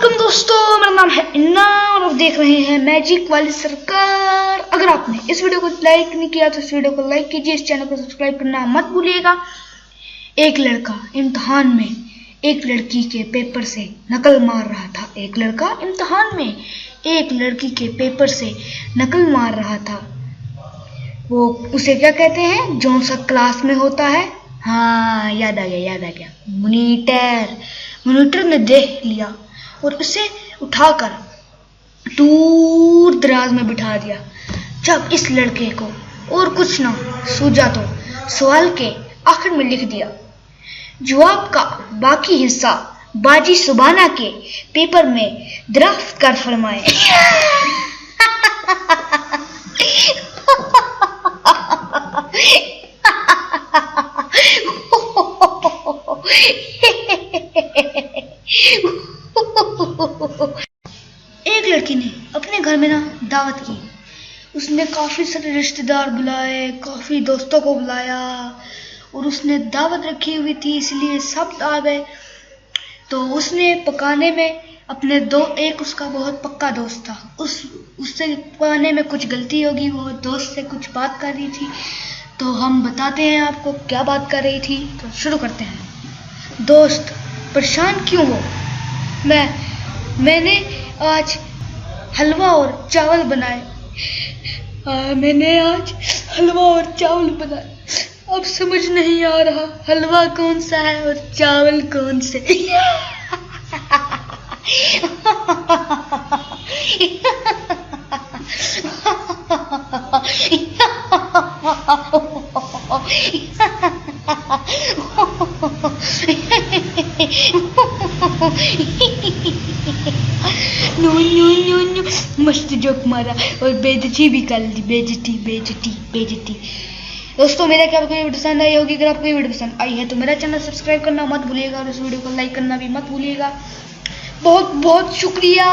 Welcome दोस्तों, मेरा नाम है इन्ना और आप देख रहे हैं मैजिक वाली सरकार। अगर आपने इस वीडियो को लाइक नहीं किया तो इस वीडियो को लाइक कीजिए, इस चैनल को सब्सक्राइब करना मत भूलिएगा। एक लड़का इम्तिहान में एक लड़की के पेपर से नकल मार रहा था। एक लड़का इम्तिहान में एक लड़की के पेपर से नकल मार रहा था। वो उसे क्या कहते हैं जो सा क्लास में होता है? हाँ, याद आ गया, मॉनिटर। मॉनिटर ने देख लिया और उसे उठाकर दूर दराज में बिठा दिया। जब इस लड़के को और कुछ ना सूझा तो सवाल के आखिर में लिख दिया, जवाब का बाकी हिस्सा बाजी सुबाना के पेपर में दराफ्त कर फरमाए। एक लड़की ने अपने घर में ना दावत की। उसने काफी सारे रिश्तेदार बुलाए, काफी दोस्तों को बुलाया और उसने दावत रखी हुई थी, इसलिए सब आ गए। तो उसने पकाने में अपने एक उसका बहुत पक्का दोस्त था, उससे पकाने में कुछ गलती होगी, वो दोस्त से कुछ बात कर रही थी। तो हम बताते हैं आपको क्या बात कर रही थी। तो शुरू करते हैं। दोस्त, परेशान क्यों हो? मैंने आज हलवा और चावल बनाए। मैंने आज हलवा और चावल बनाए। अब समझ नहीं आ रहा हलवा कौन सा है और चावल कौन से। नो, मस्त जोक मारा और बेइज्जती भी कर ली। बेइज्जती। दोस्तों, मेरा क्या आपको ये वीडियो पसंद आई होगी? अगर आपको ये वीडियो पसंद आई है तो मेरा चैनल सब्सक्राइब करना मत भूलिएगा और इस वीडियो को लाइक करना भी मत भूलिएगा। बहुत बहुत शुक्रिया।